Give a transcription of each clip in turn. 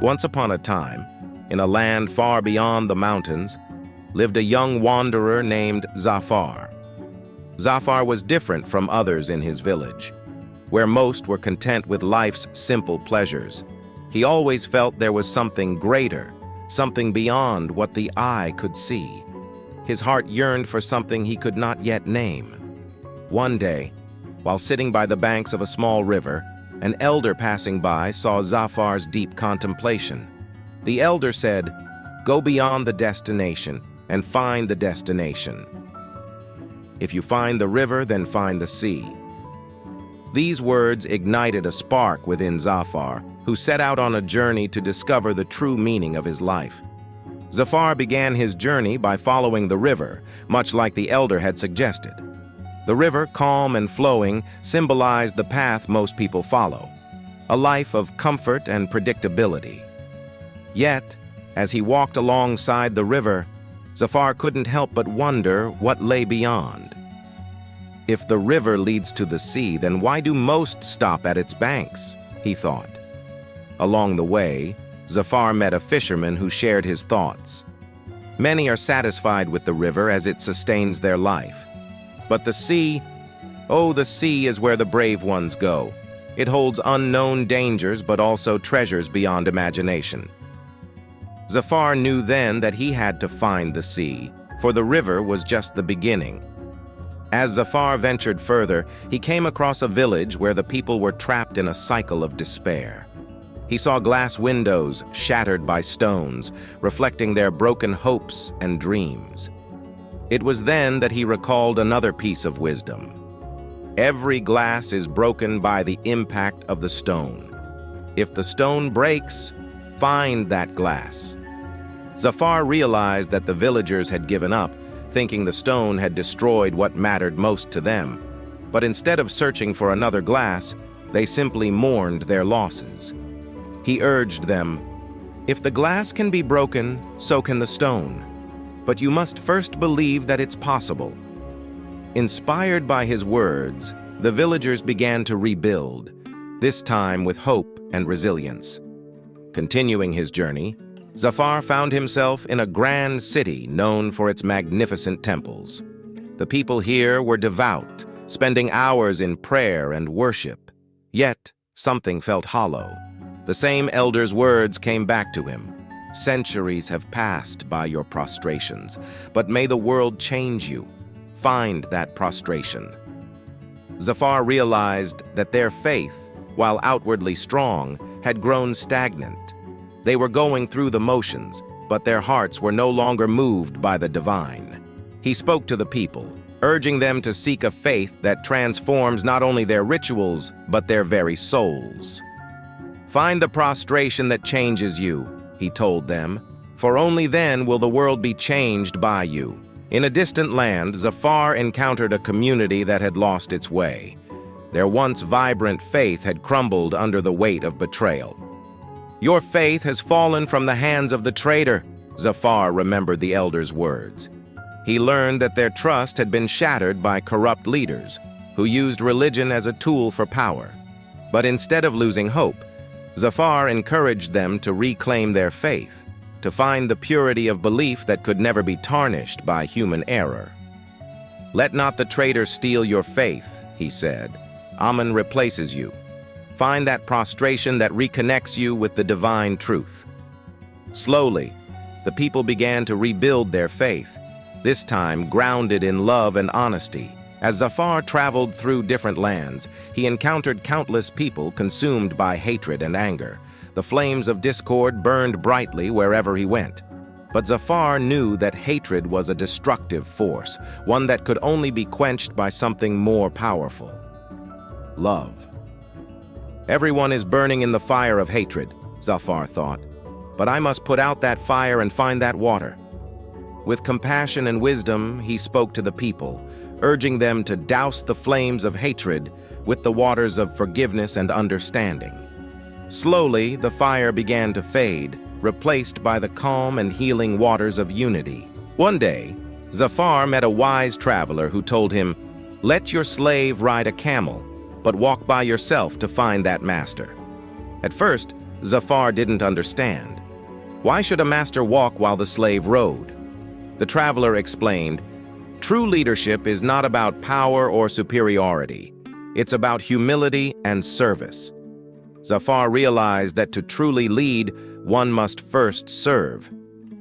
Once upon a time, in a land far beyond the mountains, lived a young wanderer named Zafar. Zafar was different from others in his village, where most were content with life's simple pleasures. He always felt there was something greater, something beyond what the eye could see. His heart yearned for something he could not yet name. One day, while sitting by the banks of a small river, an elder passing by saw Zafar's deep contemplation. The elder said, "Go beyond the destination and find the destination. If you find the river, then find the sea." These words ignited a spark within Zafar, who set out on a journey to discover the true meaning of his life. Zafar began his journey by following the river, much like the elder had suggested. The river, calm and flowing, symbolized the path most people follow, a life of comfort and predictability. Yet, as he walked alongside the river, Zafar couldn't help but wonder what lay beyond. If the river leads to the sea, then why do most stop at its banks? He thought. Along the way, Zafar met a fisherman who shared his thoughts. Many are satisfied with the river as it sustains their life. But the sea, oh, the sea is where the brave ones go. It holds unknown dangers, but also treasures beyond imagination. Zafar knew then that he had to find the sea, for the river was just the beginning. As Zafar ventured further, he came across a village where the people were trapped in a cycle of despair. He saw glass windows shattered by stones, reflecting their broken hopes and dreams. It was then that he recalled another piece of wisdom. Every glass is broken by the impact of the stone. If the stone breaks, find that glass. Zafar realized that the villagers had given up, thinking the stone had destroyed what mattered most to them. But instead of searching for another glass, they simply mourned their losses. He urged them, "If the glass can be broken, so can the stone. But you must first believe that it's possible." Inspired by his words, the villagers began to rebuild, this time with hope and resilience. Continuing his journey, Zafar found himself in a grand city known for its magnificent temples. The people here were devout, spending hours in prayer and worship. Yet, something felt hollow. The same elder's words came back to him. "Centuries have passed by your prostrations, but may the world change you. Find that prostration." Zafar realized that their faith, while outwardly strong, had grown stagnant. They were going through the motions, but their hearts were no longer moved by the divine. He spoke to the people, urging them to seek a faith that transforms not only their rituals, but their very souls. "Find the prostration that changes you," he told them, "for only then will the world be changed by you." In a distant land, Zafar encountered a community that had lost its way. Their once vibrant faith had crumbled under the weight of betrayal. "Your faith has fallen from the hands of the traitor," Zafar remembered the elder's words. He learned that their trust had been shattered by corrupt leaders who used religion as a tool for power. But instead of losing hope, Zafar encouraged them to reclaim their faith, to find the purity of belief that could never be tarnished by human error. "Let not the traitor steal your faith," he said. "Amen replaces you. Find that prostration that reconnects you with the divine truth." Slowly, the people began to rebuild their faith, this time grounded in love and honesty. As Zafar traveled through different lands, he encountered countless people consumed by hatred and anger. The flames of discord burned brightly wherever he went. But Zafar knew that hatred was a destructive force, one that could only be quenched by something more powerful: love. Everyone is burning in the fire of hatred, Zafar thought, but I must put out that fire and find that water. With compassion and wisdom, he spoke to the people, urging them to douse the flames of hatred with the waters of forgiveness and understanding. Slowly, the fire began to fade, replaced by the calm and healing waters of unity. One day, Zafar met a wise traveler who told him, "Let your slave ride a camel, but walk by yourself to find that master." At first, Zafar didn't understand. Why should a master walk while the slave rode? The traveler explained, "True leadership is not about power or superiority. It's about humility and service." Zafar realized that to truly lead, one must first serve.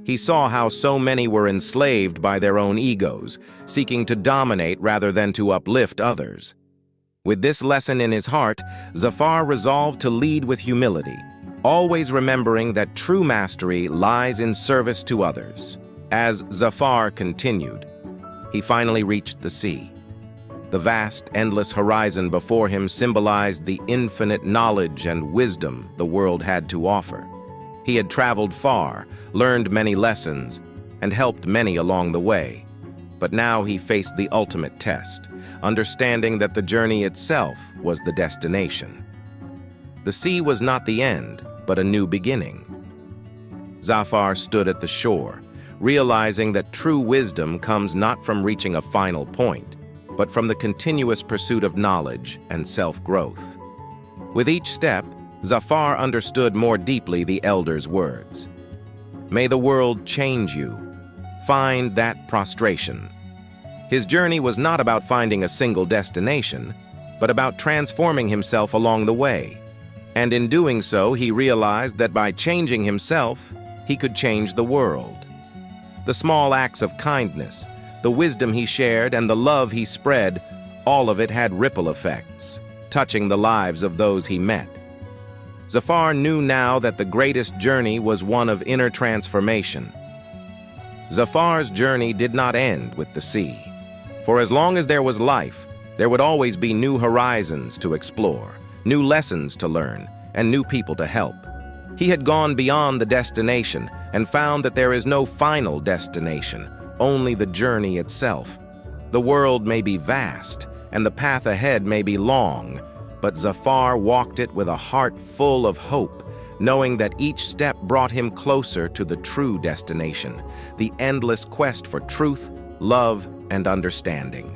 He saw how so many were enslaved by their own egos, seeking to dominate rather than to uplift others. With this lesson in his heart, Zafar resolved to lead with humility, always remembering that true mastery lies in service to others. As Zafar continued, he finally reached the sea. The vast, endless horizon before him symbolized the infinite knowledge and wisdom the world had to offer. He had traveled far, learned many lessons, and helped many along the way. But now he faced the ultimate test, understanding that the journey itself was the destination. The sea was not the end, but a new beginning. Zafar stood at the shore, realizing that true wisdom comes not from reaching a final point, but from the continuous pursuit of knowledge and self-growth. With each step, Zafar understood more deeply the elder's words. May the world change you. Find that prostration. His journey was not about finding a single destination, but about transforming himself along the way. And in doing so, he realized that by changing himself, he could change the world. The small acts of kindness, the wisdom he shared, and the love he spread, all of it had ripple effects, touching the lives of those he met. Zafar knew now that the greatest journey was one of inner transformation. Zafar's journey did not end with the sea. For as long as there was life, there would always be new horizons to explore, new lessons to learn, and new people to help. He had gone beyond the destination and found that there is no final destination, only the journey itself. The world may be vast, and the path ahead may be long, but Zafar walked it with a heart full of hope, knowing that each step brought him closer to the true destination, the endless quest for truth, love, and understanding.